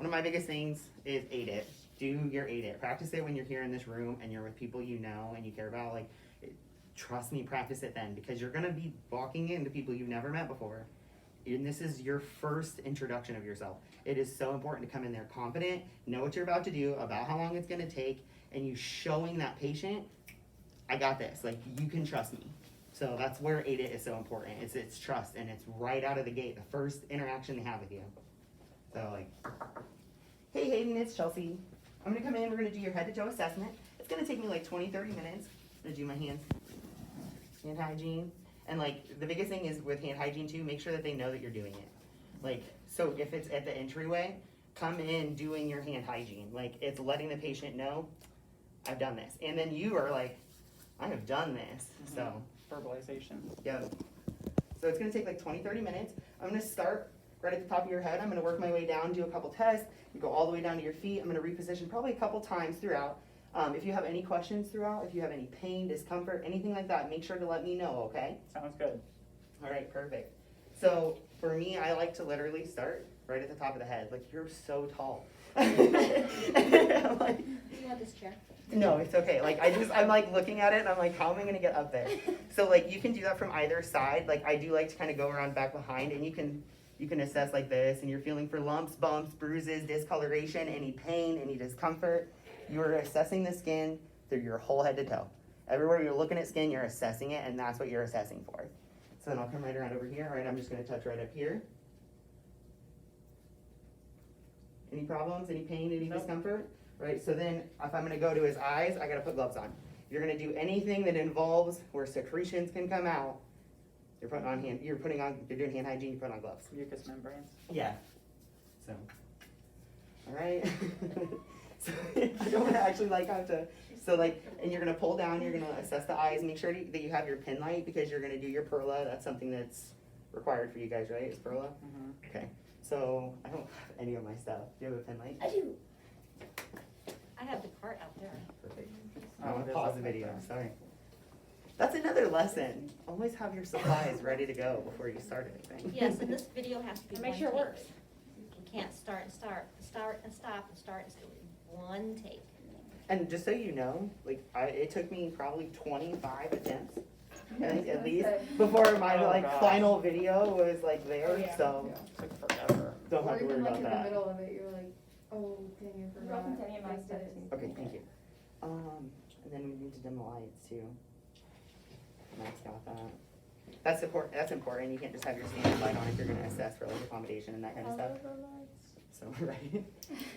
One of my biggest things is AIDIT. Do your AIDIT. Practice it when you're here in this room and you're with people you know and you care about. Like, trust me, practice it then, because you're gonna be walking into people you've never met before. And this is your first introduction of yourself. It is so important to come in there confident, know what you're about to do, about how long it's gonna take, and you showing that patient, I got this, like, you can trust me. So that's where AIDIT is so important. It's trust, and it's right out of the gate, the first interaction they have with you. So like, hey Hayden, it's Chelsea. I'm gonna come in, we're gonna do your head to toe assessment. It's gonna take me like 20-30 minutes. I'm gonna do my hand hygiene. And like, the biggest thing is with hand hygiene too, make sure that they know that you're doing it. Like, so if it's at the entryway, come in doing your hand hygiene. Like, it's letting the patient know, I've done this. And then you are like, I have done this, so. Verbalization. Yeah. So it's gonna take like 20-30 minutes. I'm gonna start right at the top of your head. I'm gonna work my way down, do a couple tests. You go all the way down to your feet. I'm gonna reposition probably a couple times throughout. If you have any questions throughout, if you have any pain, discomfort, anything like that, make sure to let me know, okay? Sounds good. All right, perfect. So for me, I like to literally start right at the top of the head. Like, you're so tall. I'm like, You want this chair? no, it's okay. Like, I'm like looking at it and I'm like, how am I gonna get up there? So like, you can do that from either side. Like, I do like to kind of go around back behind, and you can assess like this, and you're feeling for lumps, bumps, bruises, discoloration, any pain, any discomfort. You're assessing the skin through your whole head to toe. Everywhere you're looking at skin, you're assessing it, and that's what you're assessing for. So then I'll come right around over here. All right, I'm just gonna touch right up here. Any problems, any pain, any Nope. discomfort? Right, so then if I'm gonna go to his eyes, I gotta put gloves on. If you're gonna do anything that involves where secretions can come out, you're doing hand hygiene, you put on gloves. Mucous membranes. Yeah. So, all right. So I don't want to actually like have to. So like, and you're gonna pull down. You're gonna assess the eyes. Make sure that you have your pen light, because you're gonna do your perla. That's something that's required for you guys, right? Is perla? Mm-hmm. Okay. So I don't have any of my stuff. Do you have a pen light? I do. I have the cart out there. Perfect. Oh, I want it to is pause up the right video. there. Sorry. That's another lesson. Always have your supplies ready to go before you start anything. Yes, and this video has to be And make one sure it take. works. You can't start and stop, and start and stop. One take. And just so you know, like it took me probably 25 attempts, I think, at least, before my Oh, like gosh. final video was like there. Oh, yeah. So Took forever. don't have Or to worry even like about in the that. middle of it, you're like, oh, dang, I forgot. Welcome to any of my Like stuff, this. too. Okay, thank you. And then we need to dim the lights too. Max got that. That's important. You can't just have your standard light on if you're gonna assess for like accommodation and that kind of stuff. So, right.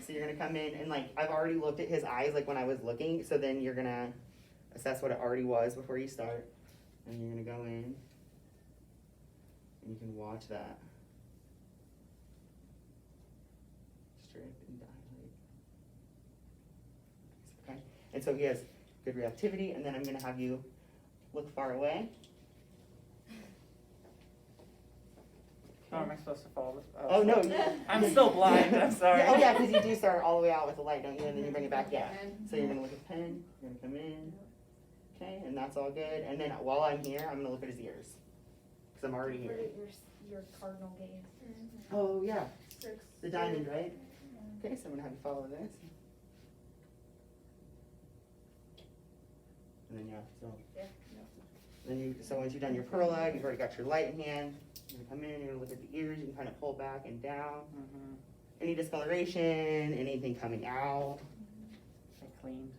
So you're gonna come in and like, I've already looked at his eyes like when I was looking, so then you're gonna assess what it already was before you start. And you're gonna go in and you can watch that. Strip and dilate. Okay. And so he has good reactivity, and then I'm gonna have you look far away. Oh, am I supposed to follow this? Oh, no. I'm still blind, I'm sorry. Yeah, oh yeah, because you do start all the way out with the light, don't you? And then you bring it back, yeah. And- So you're gonna look at the pen, you're gonna come in, okay, and that's all good. And then while I'm here, I'm gonna look at his ears, because I'm already here. Your cardinal gaze. Oh yeah, the diamond, right? Okay, so I'm gonna have you follow this. And then yeah, so. Yeah. So once you've done your perla, you've already got your light in hand. You're gonna come in, you're gonna look at the ears, you can kind of pull back and down. Mm-hmm. Any discoloration, anything coming out. I cleaned.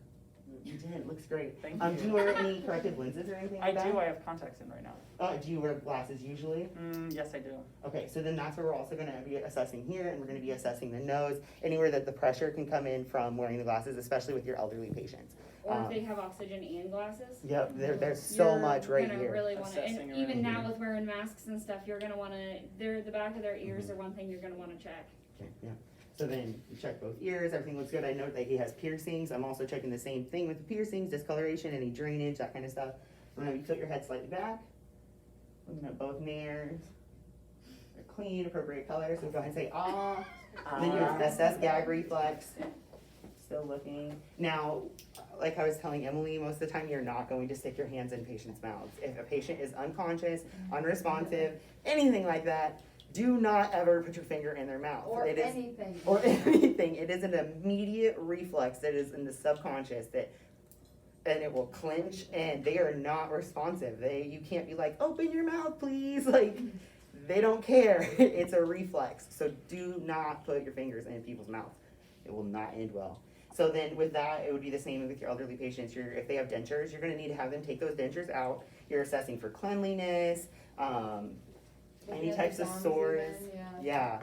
You did, looks great. Thank Do you you. wear any corrective lenses or anything I like that? do, I have contacts in right now. Do you wear glasses usually? Yes, I do. Okay, so then that's where we're also gonna be assessing here, and we're gonna be assessing the nose, anywhere that the pressure can come in from wearing the glasses, especially with your elderly patients. Or if they have oxygen and glasses. Yep, there's so you're much right gonna here. really wanna, Assessing and even around now here. with wearing masks and stuff, you're gonna wanna, the back of their ears are one thing you're gonna wanna check. Okay, yeah. So then you check both ears, everything looks good. I note that he has piercings. I'm also checking the same thing with the piercings, discoloration, any drainage, that kind of stuff. I'm gonna have you tilt your head slightly back. Looking at both nares. They're clean, appropriate color. So go ahead and say ah. Then you assess gag reflex. Still looking. Now, like I was telling Emily, most of the time you're not going to stick your hands in patients' mouths. If a patient is unconscious, unresponsive, anything like that, do not ever put your finger in their mouth. Or It is- anything. or anything. It is an immediate reflex that is in the subconscious and it will clench, and they are not responsive. You can't be like, open your mouth, please. Like, they don't care. It's a reflex. So do not put your fingers in people's mouths. It will not end well. So then with that, it would be the same with your elderly patients. If they have dentures, you're gonna need to have them take those dentures out. You're assessing for cleanliness, any other types of gums sores. even, Yeah.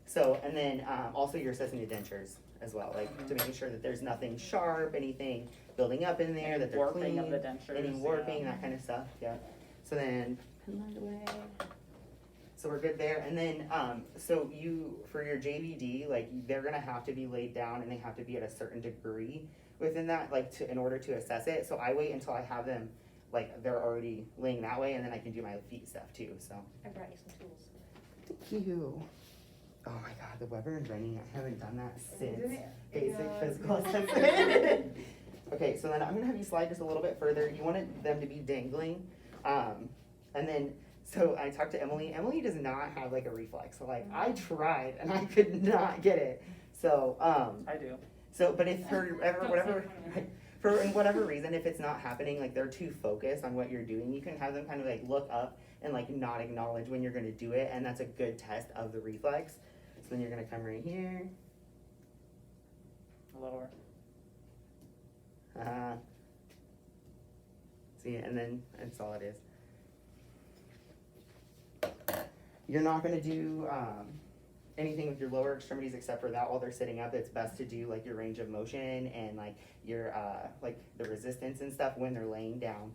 So, and then also you're assessing the dentures as well, like to making sure that there's nothing sharp, anything building up in there, Any that they're warping clean, of the dentures, any warping, yeah. that kind of stuff. Yeah. So then, put mine away. So we're good there. And then, so for your JVD, like they're gonna have to be laid down and they have to be at a certain degree within that, like in order to assess it. So I wait until I have them, like they're already laying that way, and then I can do my feet stuff too. So. I brought you some tools. Thank you. Oh my God, the Weber and Rennie, I haven't done that since Isn't it? basic Yeah. physical assessment. Okay, so then I'm gonna have you slide just a little bit further. You wanted them to be dangling. And then, so I talked to Emily. Emily does not have like a reflex. So like I tried and I could not get it. So, I do. but if for ever, Don't whatever, say that. for whatever reason, if it's not happening, like they're too focused on what you're doing, you can have them kind of like look up and like not acknowledge when you're gonna do it, and that's a good test of the reflex. So then you're gonna come right here. Lower. See, and then that's all it is. You're not gonna do anything with your lower extremities except for that while they're sitting up. It's best to do like your range of motion and like your like the resistance and stuff when they're laying down.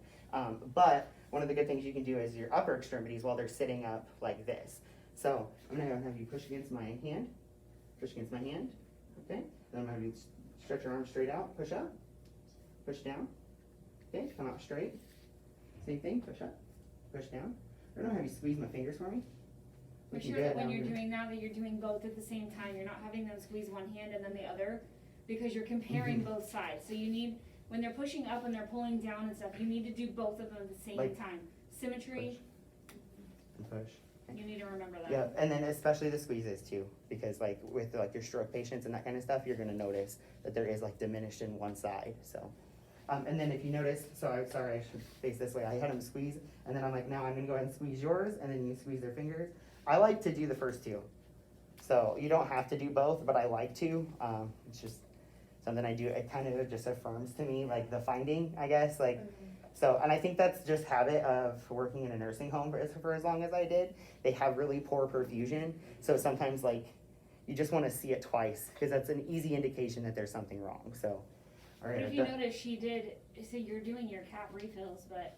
But one of the good things you can do is your upper extremities while they're sitting up like this. So I'm gonna have you push against my hand, push against my hand, okay? Then I'm gonna have you stretch your arms straight out, push up, push down, okay? Come out straight. Same thing, push up, push down. I'm gonna have you squeeze my fingers for me. Make Looking sure that good. when Now you're I'm gonna- doing that you're doing both at the same time. You're not having them squeeze one hand and then the other, because you're comparing Mhm. both sides. So you need, when they're pushing up and they're pulling down and stuff, you need to do both of them at the same Like- time. Symmetry, and push. you need to remember that. Yeah, and then especially the squeezes too, because like with like your stroke patients and that kind of stuff, you're gonna notice that there is like diminished in one side, so. And then if you notice, sorry, I should face this way, I had them squeeze, and then I'm like, now I'm gonna go ahead and squeeze yours, and then you squeeze their fingers. I like to do the first two, so you don't have to do both, but I like to, it's just something I do, it kind of just affirms to me, like the finding, I guess, like, so, and I think that's just habit of working in a nursing home for as long as I did. They have really poor perfusion, so sometimes like you just want to see it twice because that's an easy indication that there's something wrong. So, all But right. if you notice, she did, so you're doing your cap refills, but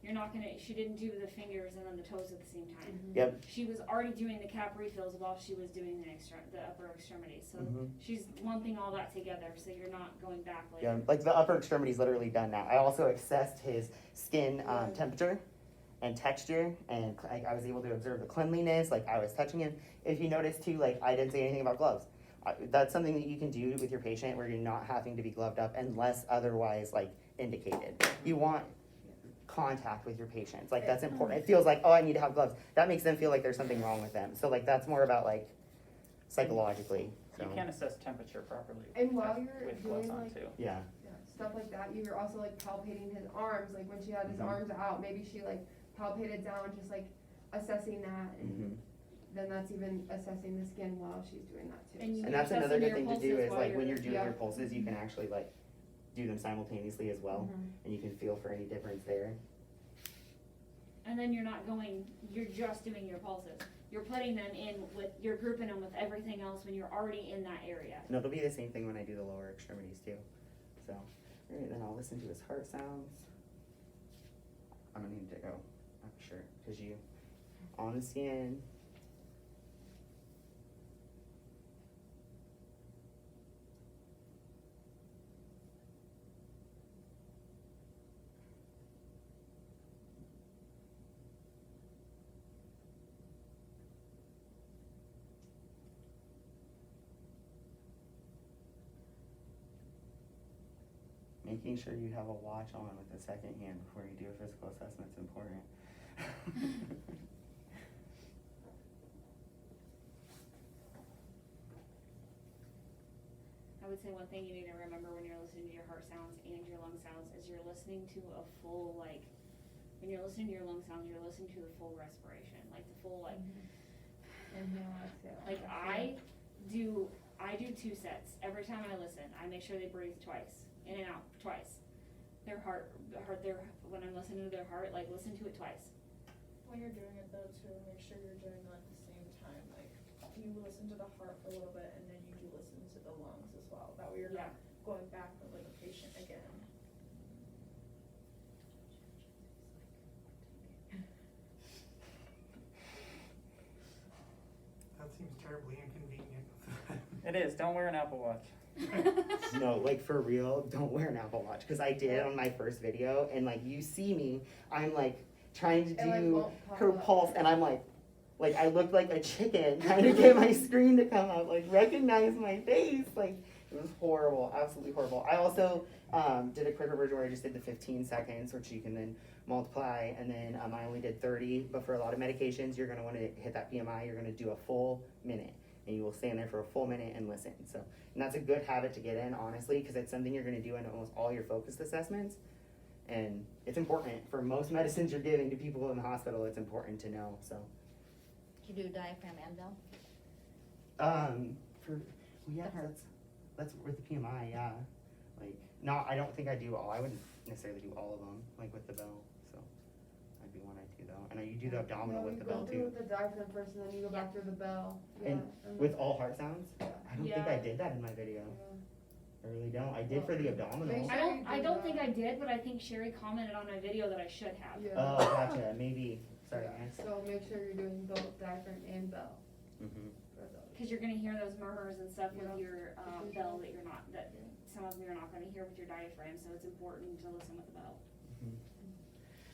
you're not gonna, she didn't do the fingers and then the toes at the same time. Yep. She was already doing the cap refills while she was doing the upper extremities, so Mhm. she's lumping all that together, so you're not going back later. Yeah, like the upper extremity's literally done now. I also assessed his skin temperature and texture, and I was able to observe the cleanliness. Like I was touching him. If you notice too, like I didn't say anything about gloves. That's something that you can do with your patient where you're not having to be gloved up unless otherwise like indicated. You want contact with your patients. Like that's important. It feels like, oh, I need to have gloves. That makes them feel like there's something wrong with them. So like that's more about like psychologically. So You can't assess temperature properly. And while with- you're with gloves doing, on like- too. yeah. Yeah, stuff like that, you were also like palpating his arms, like when she had his Mhm. arms out, maybe she like palpated down, just like assessing that, and hmm then that's even assessing the skin while she's doing that too. And you And You're that's another assessing good your thing to do pulses is while like when you're- you're doing yeah. your pulses, you can actually like do them simultaneously as well, and you can feel for any difference there. And then you're not going, you're just doing your pulses. You're putting them in with, you're grouping them with everything else when you're already in that area. And it'll be the same thing when I do the lower extremities too. So, all right, then I'll listen to his heart sounds. I'm gonna need to go up sure, cause you on the skin. Making sure you have a watch on with the second hand before you do a physical assessment is important. I would say one thing you need to remember when you're listening to your heart sounds and your lung sounds is you're listening to a full, like, when you're listening to your lung sounds, you're listening to the full respiration, like the full, like, Inhale, exhale. like I do 2 sets. Every time I listen, I make sure they breathe twice, in and out, twice. Their heart, when I'm listening to their heart, like, listen to it twice. When you're doing it though, too, make sure you're doing it at the same time, like, you listen to the heart for a little bit and then you do listen to the lungs as well, that way you're Yeah. not going back with like a patient again. That seems terribly inconvenient. It is, don't wear an Apple Watch. No, like for real, don't wear an Apple Watch, cause I did on my first video, and like you see me, I'm like trying to It, like, do won't pop her up. pulse, and I'm like I look like a chicken trying to get my screen to come up, like recognize my face, like it was horrible, absolutely horrible. I also did a quicker version where I just did the 15 seconds, which you can then multiply, and then I only did 30, but for a lot of medications, you're gonna wanna hit that PMI, you're gonna do a full minute, and you will stand there for a full minute and listen, so. And that's a good habit to get in, honestly, because it's something you're gonna do in almost all your focused assessments. And it's important, for most medicines you're giving to people in the hospital, it's important to know, so. You do diaphragm and bell? That's with the PMI, yeah, like, no, I don't think I do all, I wouldn't necessarily do all of them, like with the bell, so. That'd be one I do though, and you do the abdominal No, with you the go bell through too. with the diaphragm first and then you go back through the bell. And with all heart sounds? Yeah. I don't think I Yeah. did that in my video, Yeah. I really don't, I did for the abdominal. Make I sure you I do don't think that. I did, but I think Sherry commented on my video that I should have. Yeah. Oh, gotcha, maybe, sorry Yeah. guys. So make sure you're doing both diaphragm and bell Mhm. for those. Cause you're gonna hear those murmurs and stuff with Yeah. your, bell that some of them you're not gonna hear with your diaphragm, so it's important to listen with the bell.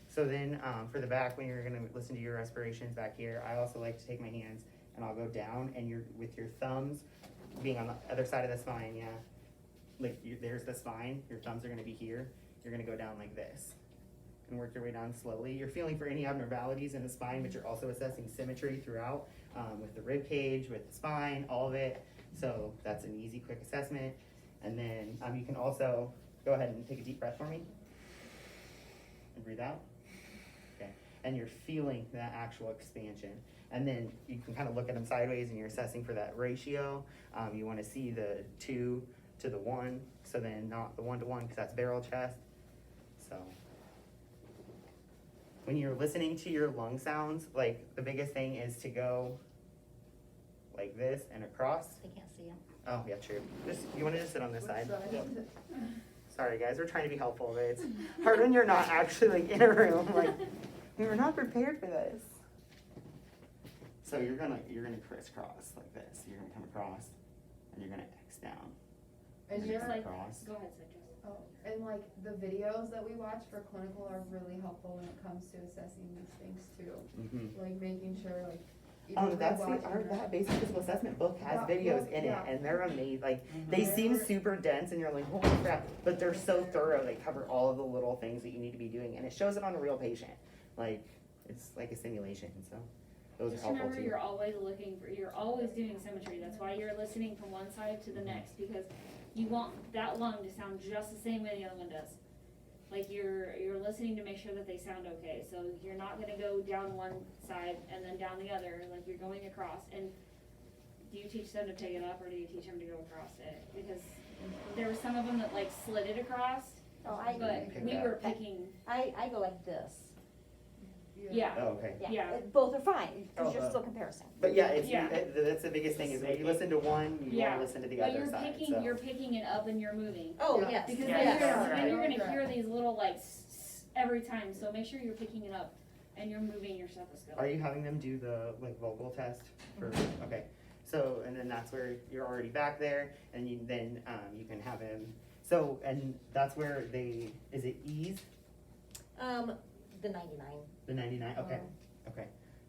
So then, for the back, when you're gonna listen to your respirations back here, I also like to take my hands and I'll go down and with your thumbs being on the other side of the spine, yeah. Like, there's the spine, your thumbs are gonna be here, you're gonna go down like this. And work your way down slowly. You're feeling for any abnormalities in the spine, but you're also assessing symmetry throughout, with the rib cage, with the spine, all of it. So that's an easy, quick assessment. And then, you can also, go ahead and take a deep breath for me. And breathe out. Okay, and you're feeling that actual expansion. And then you can kind of look at them sideways and you're assessing for that ratio. You wanna see the 2 to the 1, so then not the 1 to 1, because that's barrel chest. So. When you're listening to your lung sounds, like, the biggest thing is to go like this and across. They can't see them. Oh, yeah, true. You wanna just sit on this Which side? side? Sorry, guys, we're trying to be helpful, but it's hard when you're not actually like in a room, like, we were not prepared for this. So you're gonna crisscross like this, you're gonna come across, and you're gonna X down. And You're you're gonna like- cross. Go ahead, Citrus. Oh, and like the videos that we watch for clinical are really helpful when it comes to assessing these things too. Mm-hmm. Like making sure like. even That's rewatching that basic physical assessment book has Yeah, videos in it, yeah. and they're amazing, like, they seem super dense, and you're like, holy crap, but they're so thorough, they cover all of the little things that you need to be doing, and it shows it on a real patient, like, it's like a simulation, so, those are Just helpful remember, too. you're always doing symmetry, that's why you're listening from one side to the Mm-hmm. next, because you want that lung to sound just the same way the other one does. Like, you're listening to make sure that they sound okay, so you're not gonna go down one side and then down the other, like, you're going across, and do you teach them to pick it up, or do you teach them to go across it? Because there were some of them that, like, slid it across, Oh, I, but pick we that. were picking, I go like this. yeah. Oh, okay. Yeah. Both are fine, cause you're Oh, still comparison. But yeah, it's, Yeah. that's the biggest thing, is when you listen to one, you Yeah. wanna listen to the But other you're side, picking, so. you're picking it up and you're moving. Oh, Yeah. yes, Because Yes. then you're Right. gonna hear these little like every time, so make sure you're picking it up and you're moving your stethoscope. Are you having them do the, like, vocal test for, okay, so, and then that's where you're already back there, and you can have him, so, and that's where is it ease, The 99. the 99, okay, okay,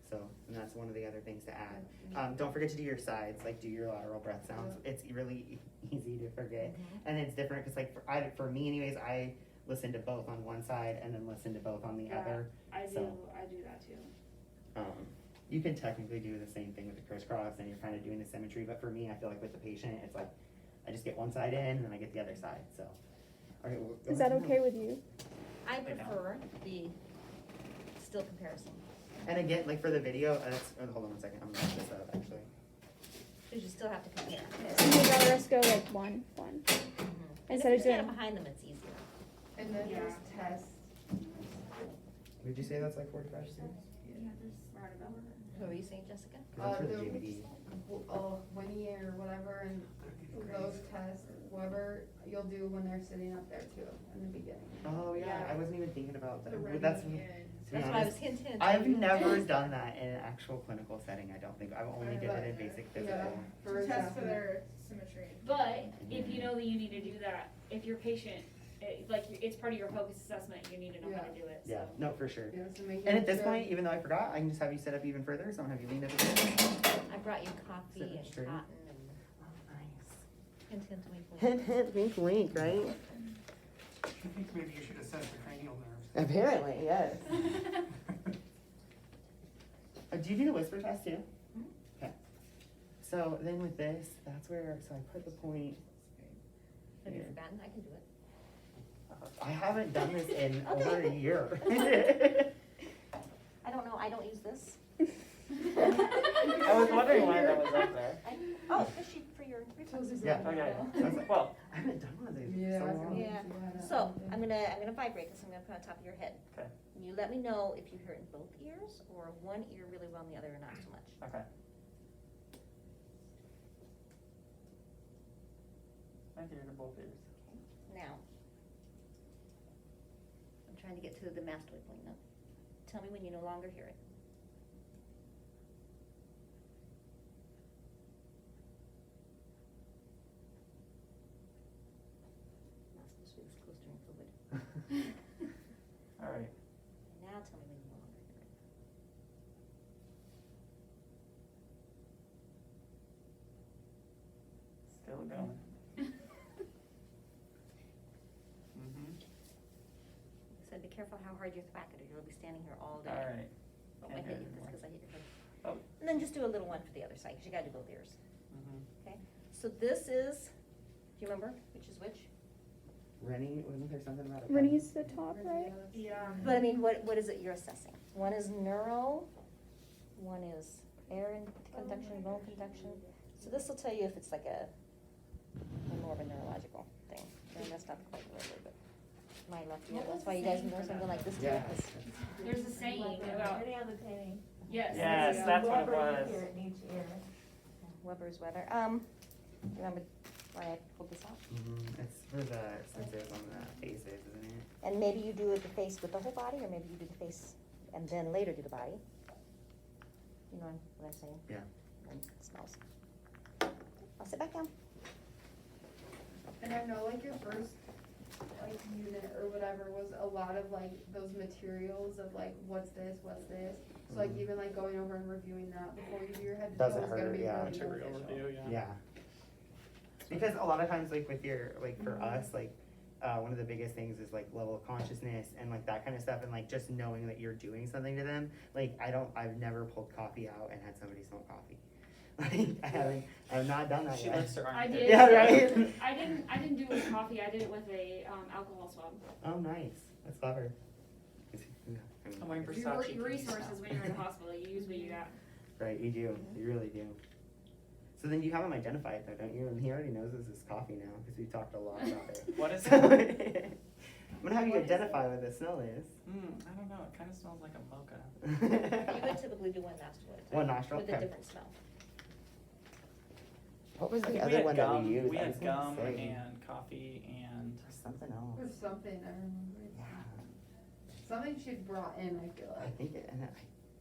so, and that's one of the other things to add. Don't forget to do your sides, like, do your lateral breath sounds, it's really easy to forget, and it's different, cause like, for me anyways, I listen to both on one side, and then listen to both on the Yeah. other. I So- do that too. You can technically do the same thing with the crisscross, and you're kind of doing the symmetry, but for me, I feel like with the patient, it's like, I just get one side in and then I get the other side, so. Alright, well, go Is that ahead. okay with you? I don't. prefer the still comparison, And again, like for the video, hold on one second, I'm gonna look this up actually. because you still have to compare. So you'd rather us go like one. And if Instead you're of standing doing- behind them, it's easier. And then Yeah. there's tests. Would you say that's like 45 students? What were you saying, Jessica? 'Cause that's for the the- JVD. Winnie or whatever, and those tests, whatever you'll do when they're sitting up there too, in the beginning. Oh yeah, Yeah. I wasn't even thinking about that. The Well, That's, to running be and. That's why I honest, was hinting. I've never done that in an actual clinical setting, I don't think. I've only did it in basic Yeah, physical. for To test for example. their symmetry. But if you know that you need to do that, if your patient, it's part of your focus assessment, you need to know how to do it, so. Yeah, no, for sure. Yeah, so making And at this sure- point, even though I forgot, I can just have you sit up even further, so I'm gonna have you lean up again. I brought you coffee Sit up and straight. cotton Oh, nice. and hint, wink, wink. Hint, hint, wink, wink, right? I think maybe you should assess the cranial nerves. Apparently, yes. Do you do the whisper test too? Mhm. Okay. So then with this, that's where, so I put the point. Have you here. forgotten? I can do it. I haven't done this in Okay. over a year. I don't know, I don't use this. I was wondering why that was up there. Oh, this sheet for your reflexes. Yeah. Okay, I was like, well, I haven't done one of these Yeah, in so I was long. gonna Yeah. do that. So, I'm gonna vibrate this, I'm gonna put it on top of your head. Okay. You let me know if you hear it in both ears, or one ear really well and the other not so much. okay. I hear it in both ears. Now, I'm trying to get to the mastoid point now. Tell me when you no longer hear it. Not supposed to be this close during COVID. All right. Now tell me when you no longer hear it. Still going. Mm-hmm. So be careful how hard you thwack it, or you'll be standing here all day. All right. Oh, I Can't hit hear you anymore. because I hit your head. Oh. And then just do a little one for the other side, because you gotta do both ears, Mm-hmm. okay? So this is, do you remember which is which? Rennie, wasn't there something about it? Rennie's the top, right? Yeah. But I mean, what is it you're assessing? One is neuro, one is air conduction, bone conduction. So this will tell you if it's like a more of a neurological thing. And that's not quite really, but my left ear, that's why you guys know something like this too. Yeah. 'cause There's a saying about, yes. Yes, that's what it was. Weber's weather. Remember why I pulled this out? It's for the sensors on the faces, isn't it? And maybe you do the face with the whole body, or maybe you do the face and then later do the body. You know what I'm saying? Yeah. And it smells. I'll sit back down. And I know like your first like unit or whatever was a lot of like those materials of like what's this. So like Mhm. even like going over and reviewing that before you do your head to Doesn't toe is gonna hurt, be yeah. really beneficial. Yeah. Because a lot of times, like with your, like for us, like, one of the biggest things is like level of consciousness and like that kind of stuff, and like just knowing that you're doing something to them. Like I've never pulled coffee out and had somebody smell coffee. Like I've not done that She yet. likes to I arm did. it. Yeah, right? I didn't do it with coffee, I did it with a, alcohol swab. Oh, nice. That's clever. I'm waiting for Your Sachi. your resources when you're in the hospital, you use what you got. Right, you do. You really do. So then you have him identify it though, don't you? And he already knows this is coffee now because we've talked a lot about it. What is So, it? I'm gonna have you identify what the smell is. I don't know, it kinda smells like a mocha. You would typically do one nostril at a time. One nostril, With a okay. different smell. What was I think the we other had one gum, that we used? we I was had gonna gum say. and coffee and, Something else. Or something, I remember. Yeah, Something she brought in, I feel I like. think it, and I,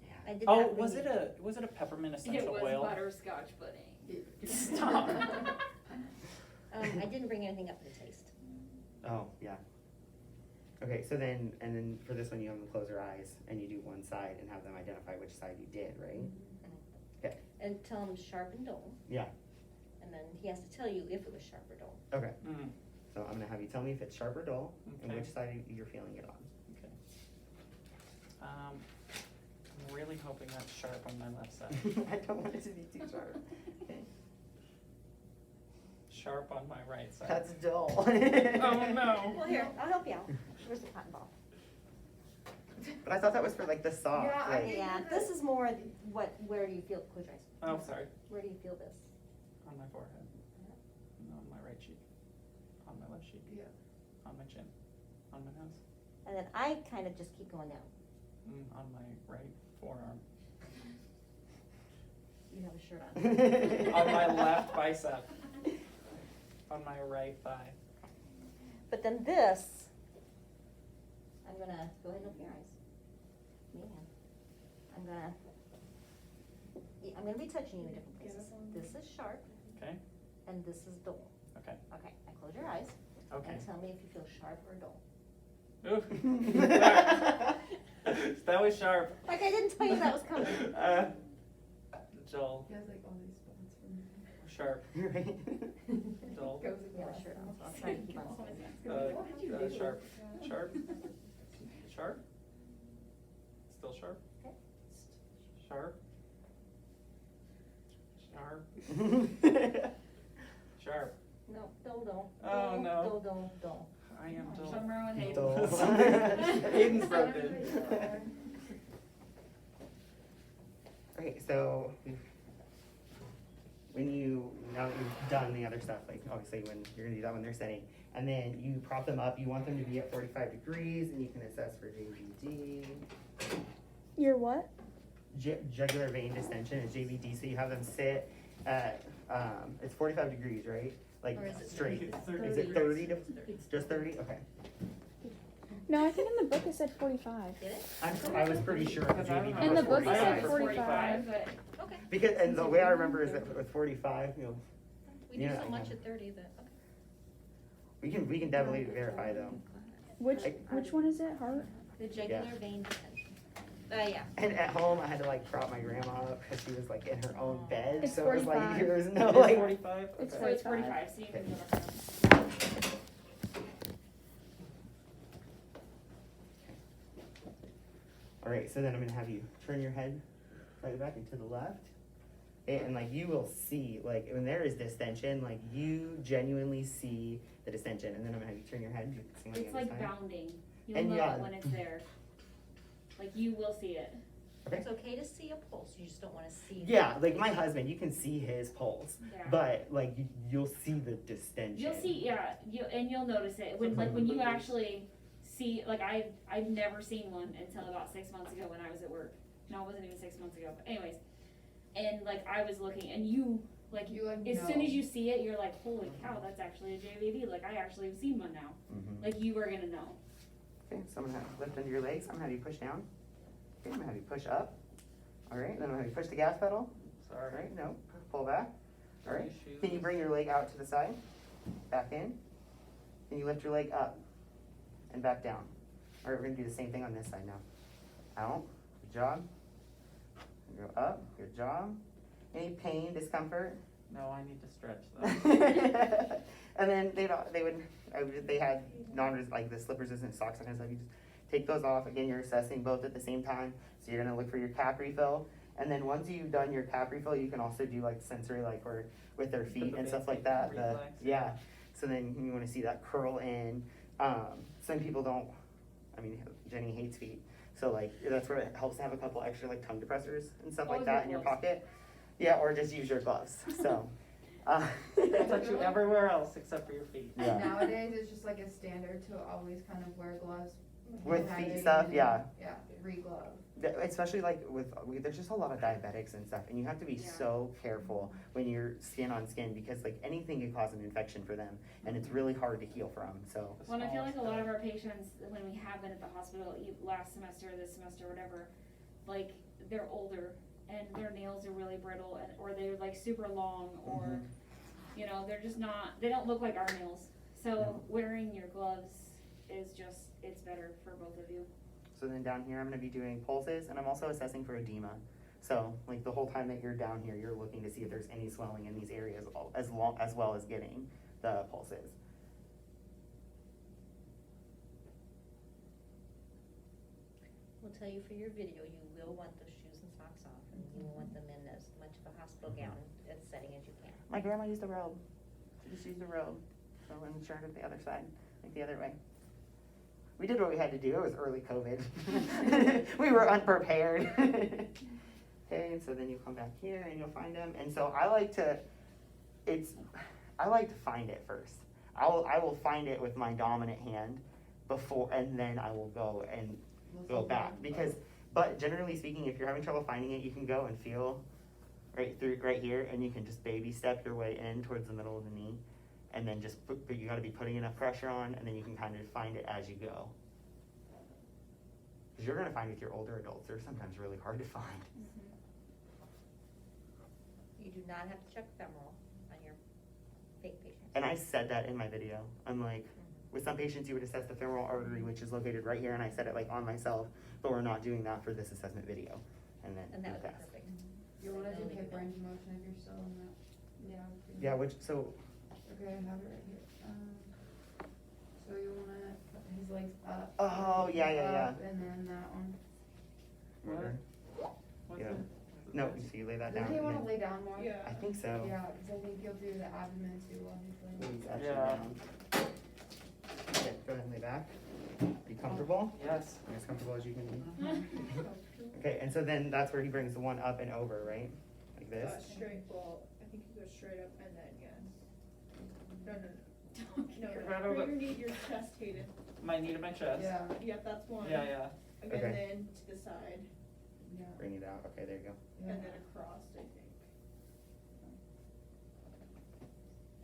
yeah. I did oh, not was bring it a peppermint It essential was oil? butterscotch pudding. Stop. I didn't bring anything up for the taste. Oh, yeah. Okay, so then, and then for this one, you have them close their eyes and you do one side and have them identify which side you did, right? Okay. And tell him sharp and dull, Yeah, and then he has to tell you if it was sharp or dull. okay. Mm, So I'm gonna have you tell me if it's sharp or dull and Okay. which side you're feeling it on. okay. I'm really hoping that's sharp on my left side. I don't want it to be too sharp. Okay. sharp on my right side. That's dull. Oh no. Well, here, I'll help you out. Where's the cotton ball? But I thought that was for like the soft. Yeah, I like- think Yeah, this is more where do you feel, close your eyes. Oh, sorry. Where do you feel this? On my forehead. On my right cheek. On my left cheek. Yeah. On my chin. On my nose. And then I kind of just keep going down. On my right forearm. You have a shirt on. On my left bicep. On my right thigh. But then this, I'm gonna, go ahead and open your eyes. Man, I'm gonna be touching you in different places. This is sharp Okay? and this is dull. Okay. Okay, now close your eyes Okay. and tell me if you feel sharp or dull. Ooh. That was sharp. Like I didn't tell you that was coming. Dull. He has like all these spots from there. Sharp. Right. Dull. Goes You have a across. shirt on, so I'll try to keep on saying. Sharp. Sharp. Sharp. Still sharp. Okay. Sharp. Sharp. Sharp. No, dull. Oh, no. Dull. I am dull. Something wrong with Hayden. Dull. Hayden's broken. Okay, so now that you've done the other stuff, like obviously when you're gonna do that when they're sitting, and then you prop them up, you want them to be at 45 degrees, and you can assess for JVD. You're what? Jugular vein distension is JVD, so you have them sit at, it's 45 degrees, right? Like Or is it straight. It's Is it 30 to, just 30? Okay. No, I think in the book it said 45. Did it? I was pretty sure Because I JVD remember In the was book it said 45. 45. But Okay. Because, and the way I remember is that with 45, We do Yeah, so I much know. at 30 that, okay. we can definitely verify though. Which one is it? Heart? The jugular vein distension. Yeah. And at home, I had to like prop my grandma up because she was like in her own bed, It's so it was like 45. there was no It's like. 45? It's Okay. so it's 45. 45, so you can go up there. All right, so then I'm gonna have you turn your head slightly back and to the left, and like you will see like when there is distension, like you genuinely see the distension, and then I'm gonna have you turn your head. You can see on It's the other like side. bounding. You'll And know yeah. it when it's there. Like you will see it. Okay. It's okay to see a pulse, you just don't wanna see. Yeah, like my husband, you can see his pulse, Yeah. but like you'll see the distension. You'll see, yeah, you'll notice it when you actually see. Like I've never seen one until about 6 months ago when I was at work. No, it wasn't even 6 months ago. But anyways, and like I was looking, and you like as soon know. as you see it, you're like, holy cow, that's actually a JVD. Like I actually have seen one now. Mhm. Like you are gonna know. Okay, so I'm gonna lift under your legs. I'm gonna have you push down. Okay, I'm gonna have you push up. All right, then I'm gonna have you push the gas pedal. All Sorry. right, no, pull back. All right, Shoes. can you bring your leg out to the side? Back in. Can you lift your leg up and back down? All right, we're gonna do the same thing on this side now. Out, good job. Go up, good job. Any pain, discomfort? No, I need to stretch though. And then they had like the slip resistant socks and stuff. You just take those off. Again, you're assessing both at the same time. So you're gonna look for your cap refill. And then once you've done your cap refill, you can also do like sensory, like or with their feet the and stuff like basic that. reflex, Yeah. So then you wanna see that curl in. Some people don't, Jenny hates feet. So like, that's where it helps to have a couple extra like tongue depressors and stuff like Always that wear in your gloves. pocket. Yeah, or just use your gloves, so. I'll touch you everywhere else except for your feet. Yeah. And nowadays, it's just like a standard to always kind of wear gloves. With hand feet hygiene stuff, and- yeah. Yeah, re-glove. Especially like there's just a lot of diabetics and stuff, and you have to be Yeah. so careful when you're skin on skin because like anything can cause an infection for them, and it's really hard to heal from, so. The Well, and I feel like smallest a lot of stuff. our patients, when we have been at the hospital last semester, this semester, whatever, like they're older and their nails are really brittle and or they're like super long or Mhm. you know they're just not. They don't look like our nails. So No. wearing your gloves is just it's better for both of you. So then down here, I'm gonna be doing pulses, and I'm also assessing for edema. So like the whole time that you're down here, you're looking to see if there's any swelling in these areas as well as getting the pulses. We'll tell you for your video, you will want those shoes and socks off, and you will want them in as much of a hospital gown setting as you can. My grandma used a robe. Just use the robe, so insert it the other side, like the other way. We did what we had to do, it was early COVID. We were unprepared. Okay, and so then you come back here and you'll find them, and so I like to find it first. I will find it with my dominant hand before, and then I will go and go back, because, but generally speaking, if you're having trouble finding it, you can go and feel right here, and you can just baby step your way in towards the middle of the knee, and then just but you gotta be putting enough pressure on, and then you can kind of find it as you go. Because you're gonna find with your older adults, they're sometimes really hard to find. You do not have to check femoral on your fake patients. And I said that in my video. I'm like, with some patients, you would assess the femoral artery, which is located right here, and I said it like on myself, but we're not doing that for this assessment video. And then And that would be pass. perfect. You wanna do hip range of motion if you're still in that? Yeah, which, so, Okay, I have it right here. So you wanna put his legs up. Oh, yeah, yeah, up, and then that one. remember? What's Yeah. it? No, so you lay that down. Doesn't he and wanna then- lay down more? Yeah. I think so. Yeah, cause I think you'll do the abdomen too while he's laying. He's actually Yeah. down. Okay, go ahead and lay back. Be comfortable, Yes. as comfortable as you can be. Okay, and so then that's where he brings the one up and over, right? Like this? Straight, well, I think you go straight up and then, yes. No, Right over- bring your knee, your chest, Hayden. My knee to my chest. Yeah, Yep, that's one. Yeah, yeah. Again, Okay. then to the side, yeah. Bring it out, okay, there you go. Yeah. and then across, I think.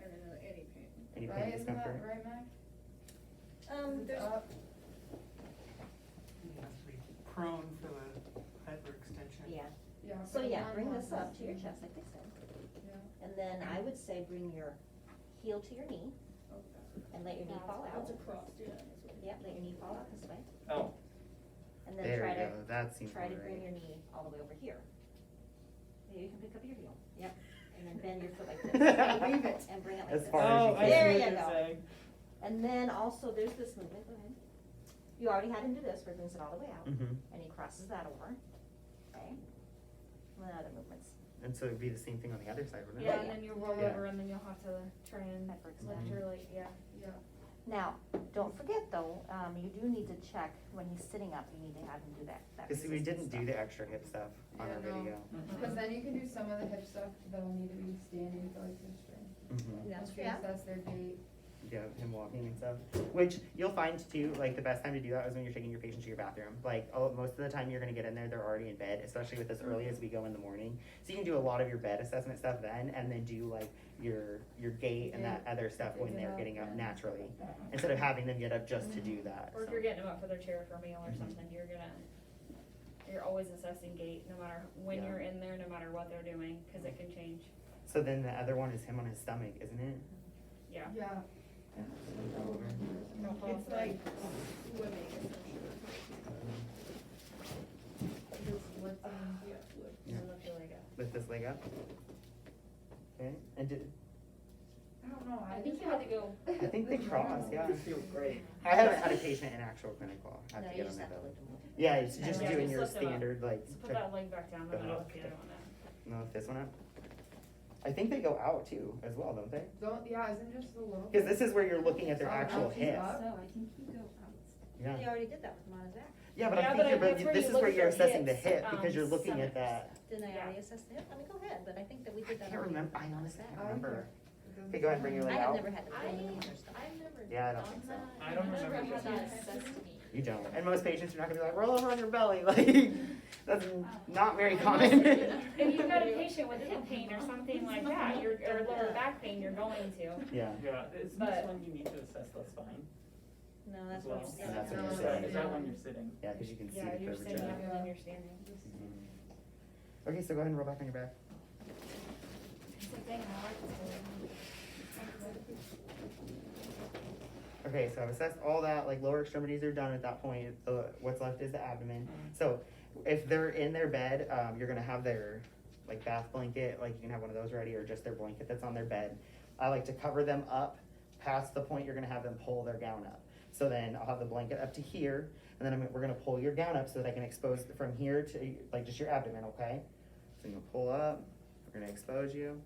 And then any pain. Any pain, Right, isn't that discomfort? right, Mac? It's There's, up. You have to be prone for the hyperextension. yeah, Yeah. so put yeah, one bring more this up press to your in. chest like this then. Yeah. And then I would say bring your heel to your knee Okay. and let your knee fall out. That's across, yeah, this way. Yep, let your knee fall out this way. Oh, And then There try you to, go, that seems try to more bring right. your knee all the way over here. Yeah, you can pick up your heel, yep, and then bend your foot like this. Leave it. And bring it like As this. far as oh, you I can. see There what you you're go. saying. And then also, there's this movement, go ahead. You already had him do this, where he brings it all the way out, Mhm. and he crosses that over, okay? And then other movements. And so it'd be the same thing on the other side, wouldn't it? Yeah, and then you'll roll Yeah. over and then you'll have to try and lift your leg, yeah. Yeah. Now, don't forget though, you do need to check when he's sitting up, you need to have him do that Cause see, we didn't resistance do stuff. the extra hip stuff on Yeah, our no. video. Cause then you can do some of the hip stuff that'll need to be standing for like history. Mhm. That's Once true. you assess their gait. Yeah, him walking and stuff, which you'll find too, like the best time to do that is when you're taking your patient to your bathroom. Like, most of the time you're gonna get in there, they're already in bed, especially with as early as we go in the morning. So you can do a lot of your bed assessment stuff then, and then do like your gait and that other stuff when they're getting up naturally. Instead of having them get up just to do that. Or if so. you're getting them up for their chair for a meal or Mhm. something, you're always assessing gait, no matter when Yeah. you're in there, no matter what they're doing, cause it can change, So then the other one is him on his stomach, isn't it? yeah. Yeah. It's like swimming, essentially. Just lifting. Yeah, flip. Yeah. And lift your leg up. Lift this leg up. Okay, and did, I don't know. I think you had to go, I think they cross, yeah. Feels great. I haven't had a patient in actual clinical, I have No, to you get on just my have to belly. lift him up. Yeah, it's just Yeah, doing just your lift 'em up. standard, like, just put check, that leg back down, then Go I'll ahead. lift the other one up. no, lift this one up. I think they go out too, as well, don't they? Yeah, isn't just a little. Cause this is where you're looking at their Oh, actual out, she's hips. up. So I think you go out. Yeah, They already did that with him on his back. yeah, but Yeah, I but think you're, that's where this you is look where at you're your assessing the hips, hip, because you're looking at stomach. that. Didn't I Yeah. already assess the hip? I mean, go ahead, but I think that we I did that. can't already remember, I on his honestly back. can't remember. Because Okay, go ahead and bring your leg I have out. never had to put him in or stuff. I've never Yeah, I don't done think so. that. I don't I've never remember had doing that that. assessed to me. You don't, and most patients are not gonna be like, roll over on your belly, like, that's not very common. If you've got a patient with hip pain or something like that, or lower back pain, you're going to. Yeah, Yeah, is But- this one you need to assess the spine No, that's as well? what. And that's when you're Is sitting. that- Is that when you're sitting? yeah, cause you can see Yeah, the you're sitting up curvature. and then you're standing. Mhm. Okay, so go ahead and roll back on your back. It's a thing, I like this Okay, so I've assessed all that, like lower extremities are done at that point, what's left is the abdomen. So if they're in their bed, you're gonna have their like bath blanket, like you can have one of those ready, or just their blanket that's on their bed. I like to cover them up past the point you're gonna have them pull their gown up. So then I'll have the blanket up to here, and then we're gonna pull your gown up so that I can expose from here to like just your abdomen, okay? So you'll pull up, we're gonna expose you.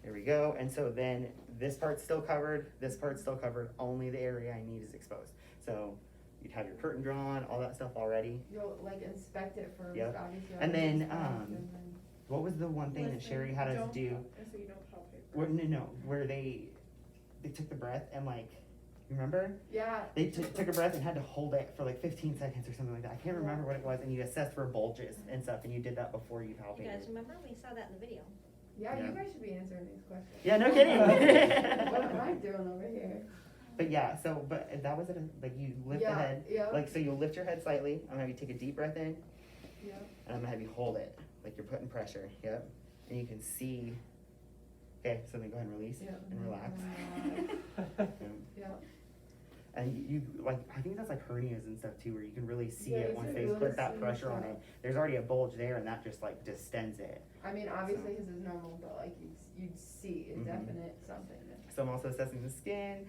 There we go. And so then this part's still covered, this part's still covered, only the area I need is exposed. So you'd have your curtain drawn, all that stuff already. You'll like inspect it first, Yep. obviously. And then, inspect, um, and then- What was the one thing that Sherry had us Don't do? So you don't palpate. Where, no, where they took the breath and like, you remember? Yeah, They took a breath and had to hold it for like 15 seconds or something like that. I can't remember what it was. And you assessed for bulges and stuff, and you did that before you You guys palpated. remember? We saw that in the video. yeah, Yeah. you guys should be answering these questions. Yeah, no kidding. What am I doing over here? But yeah, so but that was it. Like you lift the Yeah, head, yeah. like so you'll lift your head slightly. I'm gonna have you take a deep breath in, Yeah. and I'm gonna have you hold it, like you're putting pressure. Yep. And you can see. Okay, so then go ahead and release Yeah. and relax. Yeah. Yeah. And you like, I think that's like hernias and stuff too, where you can really see Yeah, it you once can they really put that see pressure on it. it. There's already a bulge there, and that just like distends it. I mean, obviously his is normal, but like you'd see a Mhm. definite something. So I'm also assessing the skin,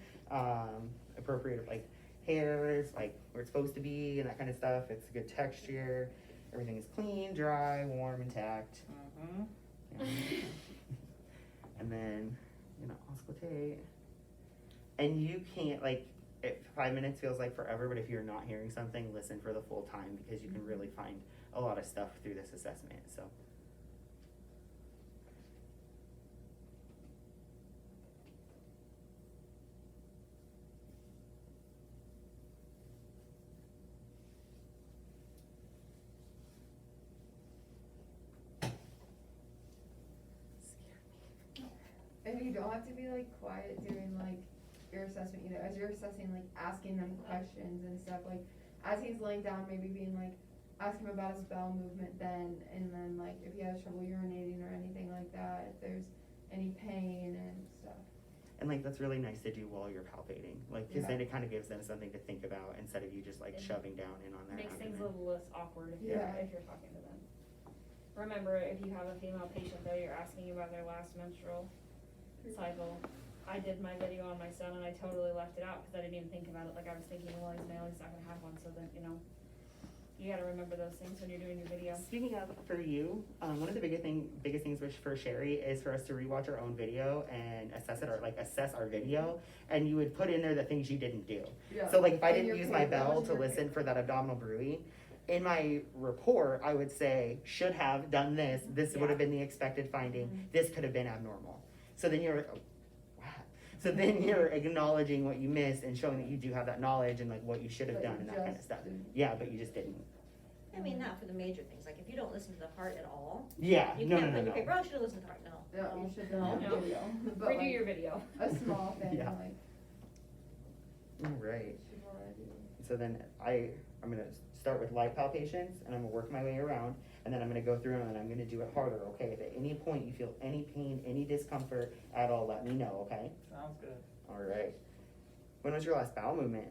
appropriate like hairs, like where it's supposed to be and that kind of stuff. It's a good texture. Everything is clean, dry, warm, intact. Mm-hmm. Yeah. And then, auscultate. And you can't like, 5 minutes feels like forever, but if you're not hearing something, listen for the full time because you can really find a lot of stuff through this assessment, so. And you don't have to be like quiet during like your assessment either. As you're assessing, like asking them questions and stuff. Like as he's laying down, maybe being like, ask him about his bowel movement then, and then like if he has trouble urinating or anything like that, if there's any pain and stuff. And like, that's really nice to do while you're palpating, like, cause Yeah. then it kind of gives them something to think about instead of you just like It shoving down in on their Makes things a abdomen. little less awkward if you're, Yeah. if you're talking to them. Remember, if you have a female patient though, you're asking about their last menstrual cycle. I did my video on my son and I totally left it out because I didn't even think about it, like I was thinking, well, he's male, he's not gonna have one, so then, you gotta remember those things when you're doing your video. Speaking of, for you, one of the biggest things for Sherry is for us to rewatch our own video and assess it, or like assess our video, and you would put in there the things you didn't do. Yeah. So like if I In didn't your use paper, my that bell was to your listen paper. for that abdominal bruit, in my report I would say, should have done this, this would have been the expected finding, this could have been abnormal. So then you're, oh, wow. So then you're acknowledging what you missed and showing that you do have that knowledge and like what you should have But done you and that kind of just stuff. didn't. Yeah, but you just didn't. I mean, not for the major things, like if you don't listen to the heart at all, Yeah, you no, can't no, put in no, your paper, no. oh, I should've listened to the heart, no. No, you should No. have No. video. But Redo like, your video. a small thing, Yeah. like. All right. Should already. So then I'm gonna start with light palpations and I'm gonna work my way around and then I'm gonna go through them and I'm gonna do it harder, okay? If at any point you feel any pain, any discomfort at all, let me know, okay? Sounds good. All right. When was your last bowel movement?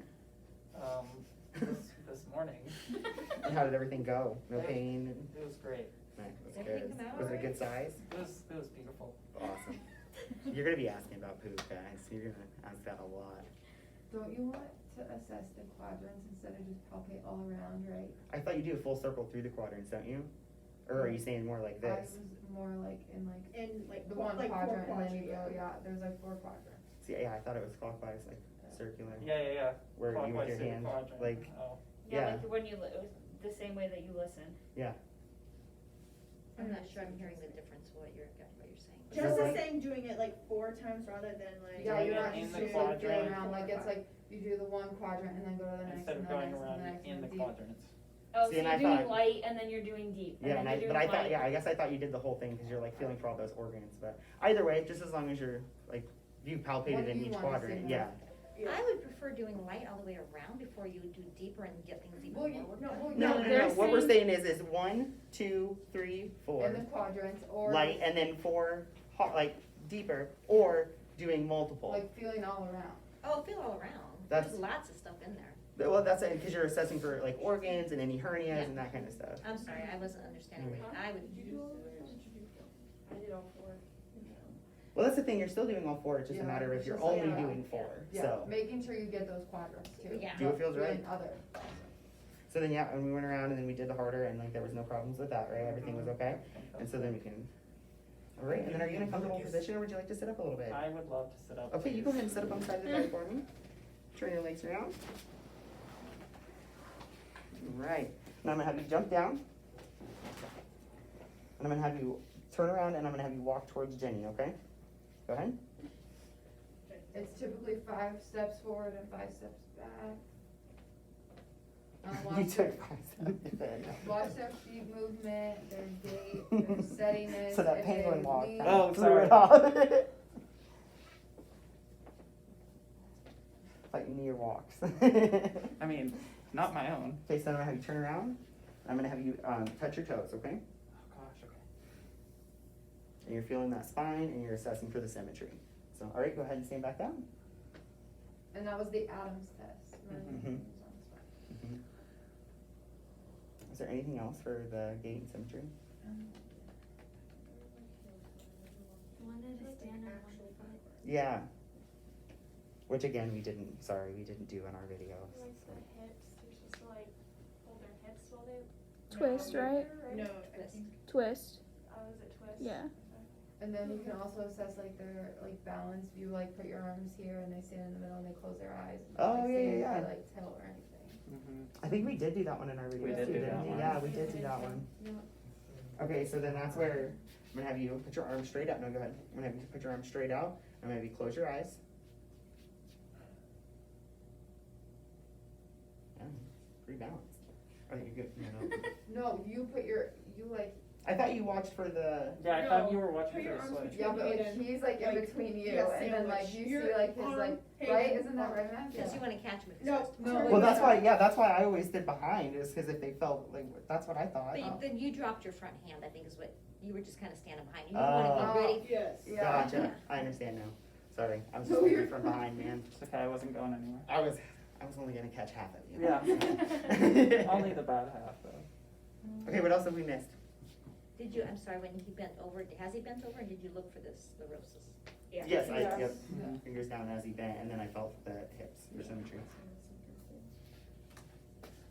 This morning, And how did everything go? No pain? it was great. Nice, that's Everything good. come out Was it a alright? good size? It was beautiful. Awesome. You're gonna be asking about poop, guys. You're gonna ask that a lot. Don't you want to assess the quadrants instead of just palpate all around, right? I thought you do a full circle through the quadrants, don't you? Or are you saying more like I this? was more like in like In like, the one like four quadrant and then you go, quadrants. yeah, there's like 4 quadrants. See, yeah, I thought it was clockwise, like circular. Yeah. Where you with Clockwise your to the hand, quadrant. like, Oh. Yeah. Like when you, it was the same way that you listen. yeah. I'm not sure I'm hearing the difference, what you're saying. Just Okay. the saying doing it like 4 times rather than like. Yeah, Doing you're it not in just the doing like going quadrant. around, like it's like you do the one quadrant and then go to the next Instead and of the going next and around the next in and the deep. quadrants. Oh, See, so and you're I doing thought- light and then you're doing deep. Yeah, and and then you're but doing I thought, light. yeah, I guess I thought you did the whole thing because you're like feeling for all those organs, but either way, just as long as you're like, you What palpated do in you each wanna quadrant, see, yeah. Yeah. I would prefer doing light all the way around before you do deeper and get things even Well, more you, worked no, out. well, No, yeah, no, they're no, what we're saying- saying is 1, 2, 3, 4, in the quadrants or light, and then 4, like deeper, or doing multiple. like feeling all around. Oh, feel all around, That's- there's lots of stuff in there. Well, that's it, because you're assessing for like organs and any hernias Yeah. and that kind of stuff. I'm sorry, I wasn't understanding what I would. Did you do all of them, or did you do 4? I did all 4. Well, that's the thing, you're still doing all 4, it's just a Yeah, matter of it's you're just like, only yeah, doing 4, Yeah, so. making sure you get those quadrants too. Yeah. Do it feels right. Doing other. So then, yeah, and we went around and then we did the harder and like there was no problems with that, right? Everything was okay? And so then we can, Alright, and then are you in a comfortable position or would you like to sit up a little bit? I would love to sit up. Okay, you go please. ahead and sit up on the side of the bed for me. Turn your legs around. Right. Now I'm gonna have you jump down. And I'm gonna have you turn around and I'm gonna have you walk towards Jenny, okay? Go ahead. It's typically 5 steps forward and 5 steps back. You Watch took their, 5 steps ahead. watch their feet movement, their gait, their steadiness. So that if penguin they walk. lean- Oh, threw sorry. it off. Like near walks. I mean, not my own. Okay, so I'm gonna have you turn around. I'm gonna have you touch your toes, okay? Oh gosh, okay. And you're feeling that spine and you're assessing for the symmetry. So, all right, go ahead and stand back down. And that was the Adams test, right? Mhm. Mhm. Is there anything else for the gait and symmetry? One at a stand and one at a foot. Yeah. Which again, we didn't do in our videos. Like the hips, they're supposed to like hold their hips while they. Twist, right? No, I Twist. think Twist. Oh, is it twist? Yeah. And then you can also assess like their like balance. You like put your arms here and they stand in the middle and they close their eyes. And Oh, like, yeah, see yeah, if yeah. They like tilt or anything. Mm-hmm. I think we did do that one in our videos. We did too, do didn't that we? one. Yeah, we did do that one. Yeah. Okay, so then that's where I'm gonna have you put your arms straight out. No, go ahead. I'm gonna have you put your arms straight out. I'm gonna have you close your eyes. Yeah, pretty balanced. I think you're good. No, you like I thought you watched for the. Yeah, I No, thought you were watching put your for arms the switch. yeah, but like Aiden, he's like in like, between you, yeah, and then like sandwich. you see Your like his arm, like Hayden, right. Isn't that arm. right, Matt? Because you wanna catch them if No, you're supposed to. no, Well, Well, like that's why. Yeah, that's why I always did behind. Is because if they felt like that's what I thought. But then you dropped your front hand, I think is what, you were just kinda standing behind, you didn't wanna Oh. get ready. Yes. Yeah. Gotcha. I understand now. Sorry, I was just So looking you're from behind, man. It's okay, I wasn't going anywhere. I was only gonna catch half of you. Yeah. Only the bad half though. Okay, what else have we missed? Did you, I'm sorry, when he bent over, has he bent over, and did you look for this sclerosis? Yeah. Yes, I, Yes. yep, Mhm. fingers down as he bent, and then I felt the hips for symmetry.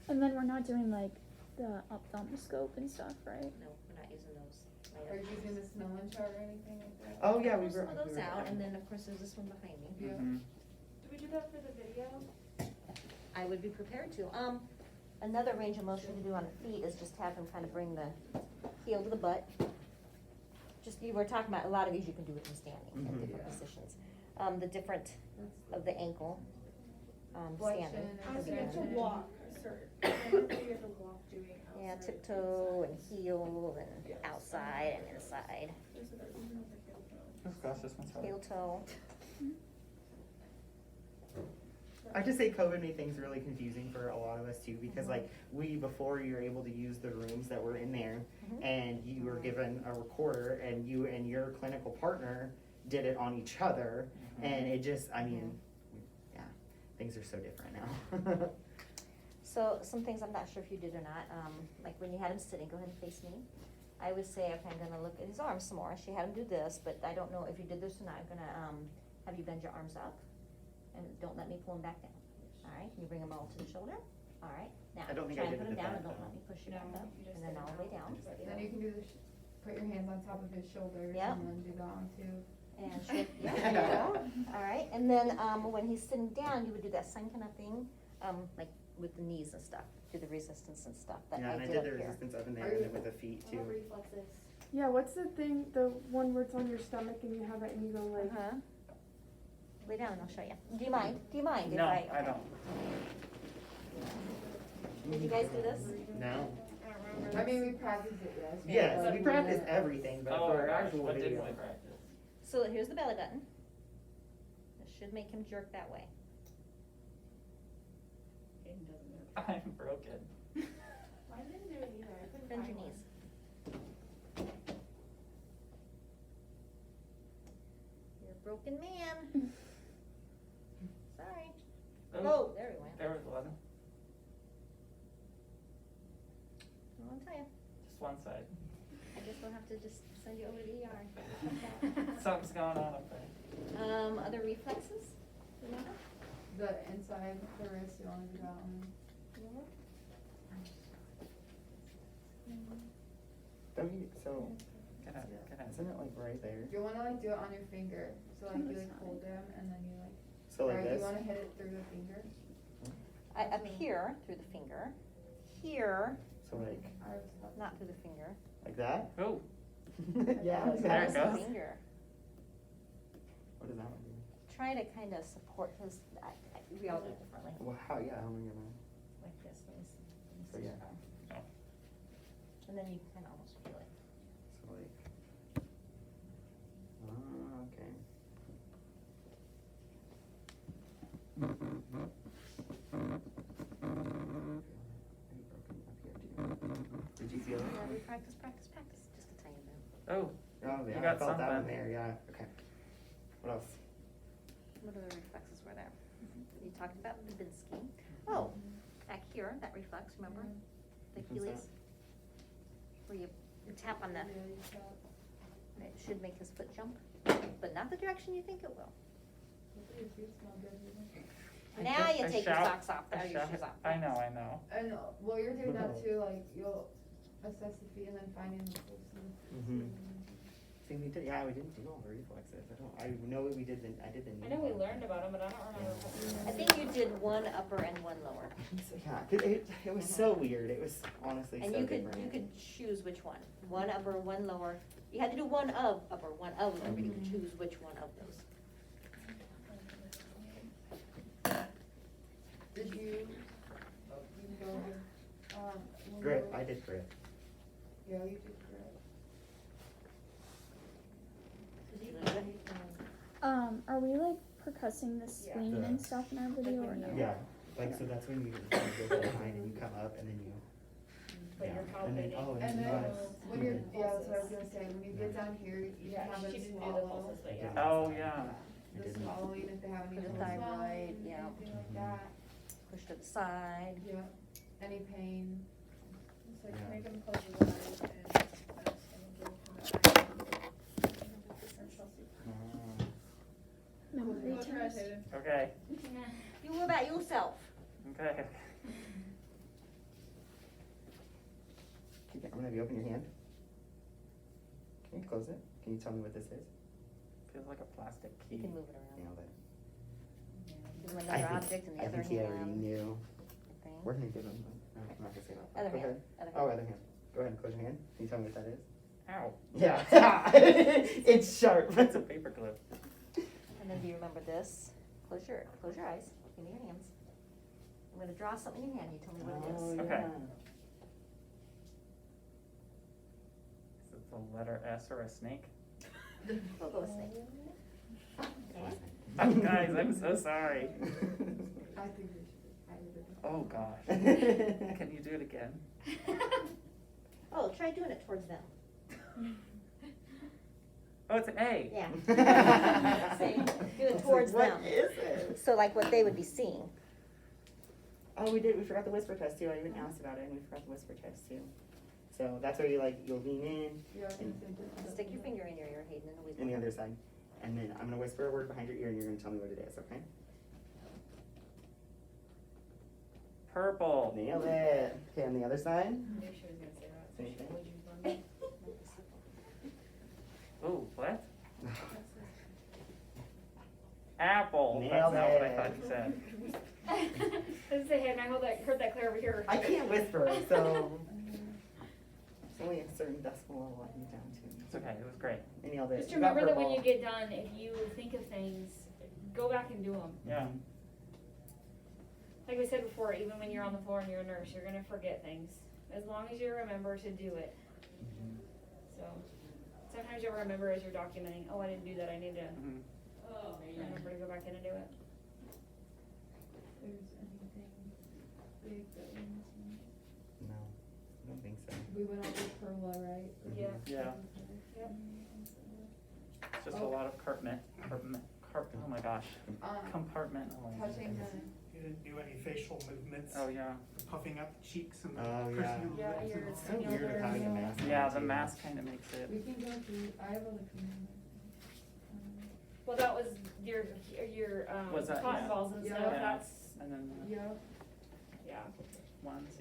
And then we're not doing like the ophthalmoscope and stuff, right? No, we're not using those. Are you using the Snellen chart or anything like that? Oh, yeah, we Pull were. some of we those were- out, and then of course there's this one behind me. Yeah. Mhm. Do we do that for the video? I would be prepared to. Another range of motion to do on the feet is just have him kind of bring the heel to the butt. Just, you were talking about, a lot of these you can do with him standing in Mhm. different Yeah. positions. The different of the ankle, standing. Flexion I was and thinking to extension. walk, sorry. I remember you had to walk doing outside. Yeah, tiptoe and heel and Yes. outside and inside, Those are the, even though they're heel toe. Oh gosh, this one's hard. heel toe. I just say COVID made things really confusing for a lot of us too, because like before you were able to use the rooms that were in there, Mhm. and you were given a recorder, and you and your clinical partner did it on each other, Mhm. and it just, I mean, yeah, things are so different now. So some things I'm not sure if you did or not, like when you had him sitting, go ahead and face me. I would say, okay, I'm gonna look at his arms some more. She had him do this, but I don't know if you did this or not. I'm gonna, have you bend your arms up, and don't let me pull them back down. All right, can you bring them all to the shoulder? All right, now, I don't think try I and did put it them at down and that, don't though. let me push you No, back up, you just and then sit all the way down. down. Then you can do put your hands on top of his shoulders Yep. and then do that one too. And shift, yeah, there you go. All right, and then, when he's sitting down, you would do that same kind of thing, like with the knees and stuff, do the resistance and stuff that Yeah, I and I did did up the here. resistance up in there Are and you- then with the feet What about too. reflexes? Yeah, what's the thing, the one where it's on your stomach and you have it and you go like, Uh-huh. Lay down and I'll show you. Do you mind? Do you mind if No, I? I okay. don't. Did you guys do this? No. I don't remember. I mean, we practiced it, yes. Yes, but- we practice everything, but Oh for my our gosh, actual what did video. we practice? So here's the belly button. This should make him jerk that way. Hayden doesn't know. I'm broken. I didn't do it either, I couldn't Bend find your one. knees. You're a broken man. Sorry. Oh, there we went. There was one. I'll tell you. Just one side. I guess we'll have to just send you over to the ER. Something's going on up there. Other reflexes? Remember? The inside, the wrist, you wanna do that one? Don't you, so, Isn't it like right there? You wanna like do it on your finger, so like On you the like side. hold them and then you like, So like or this? you wanna hit it through the finger? Up here, through the finger, here, So like, I was thought- not through the finger. like that? Oh, Yeah, like There that. it That goes. was the finger. What does that one do? Try to kind of support, because we all do it differently. Well, how, yeah, how am I gonna? Like this, let me see. Let me So see. yeah, And then you can almost feel it. so like. Okay. Did you feel it? Yeah, we practice, just a tiny bit. oh, Oh, You yeah, I got felt that one something. there, yeah, okay. What else? What other reflexes were there? You talked about Babinski. Oh, back here, that reflex, remember? The Which one's Achilles. Where you tap on the, Yeah, you felt- it should make his foot jump, but not the direction you think it will. hopefully your feet smell good, even. Now you I take your shout- socks off, I now your shout- shoes off. I know, I know. And while you're doing that too, like you'll assess the feet and then finding the closeness. Mhm. See, we did, yeah, we didn't do all the reflexes, I know we did I did the knee I know we one. learned about them, but I don't remember what we I think you did one upper and one lower. So, yeah, 'cause it was so weird, it was honestly so And you different. could choose which one, one upper, one lower. You had to do one of upper, one of lower, but you could choose which one of those. Did you go with, Grip, I did grip. Yeah, you did grip. Did you do it? Are we like percussing the swing Yeah. and stuff in our video or no? Yeah, like, so that's when you go behind and you come up and then you. But yeah, you're and then- palpating. oh, And you then guys- when you're, yeah, that's what I was gonna say, when you get down here, you Yeah, can have she it didn't do the swallow. pulses, but yeah. Oh, yeah. I The didn't. swallowing, if they have any For the trouble thyroid, swallowing, yeah. anything like that, Push to the side. yeah, any pain. It's like Yeah. make them close your eyes and give them or Chelsea. Memory We'll try test. to. Okay, You what about yourself? okay. I'm gonna have you open your hand. Can you close it? Can you tell me what this is? Feels like a plastic key. You can move it around. Nailed it. Give him I another think- object in the I other think he already hand. knew. Thing. We're gonna give him, no, I'm not gonna say that. Other Go hand, ahead. other Oh, hand. other hand. Go ahead and close your hand. Can you tell me what that is? Ow, Yeah. It's sharp. it's a paper clip. And then do you remember this? Close your eyes, give me your hands. I'm gonna draw something in your hand, you tell me what it Oh, is. Okay. yeah. Is it the letter S or a snake? We'll go with snake. Okay. Oh, guys, I'm so sorry. I think we should, I did it. Oh, gosh. Can you do it again? Oh, try doing it towards them. Oh, it's an A. Yeah. See, do it towards them. What is it? So like what they would be seeing. Oh, we forgot the whisper test too. I even asked about it and we forgot the whisper test too. So that's where you'll lean in Yeah, I was gonna say just. Stick your finger in your ear, Hayden, and and the we. other side. And then I'm gonna whisper a word behind your ear and you're gonna tell me what it is, okay? Purple. Nailed it. Okay, on the other side? Knew she was gonna say that. so Same she thing. would use one. Oh, what? Apple. Nailed That's not what I it. thought you said. I was saying, I heard that clear over here. I can't whisper, so it's only a certain decibel level I can get down to. It's okay, it was great. And nailed it. Just You got remember that when purple. you get done, if you think of things, go back and do them. Yeah. Like we said before, even when you're on the floor and you're a nurse, you're gonna forget things. As long as you remember to do it. Mhm. So, sometimes you'll remember as you're documenting, oh, I didn't do that, I need to Mhm. remember to go back in and do it. There's anything big that we're missing. No, I don't think so. We went over Perla, right? Mhm. Yeah. Yeah. Yep. It's just a lot of oh my gosh, compartmentalizing. Touching the, You didn't do any facial movements. Oh, yeah. Puffing up the cheeks and the Oh, yeah. pursing the Yeah, lips you're- and all It's that. so weird with having a mask on, Yeah, the too. mask kind of makes it. we can go through, I have all the commandments. Well, that was your, Was that- cotton yeah. balls and Yeah. stuff, Yeah. that's, And then Yeah. yeah. ones,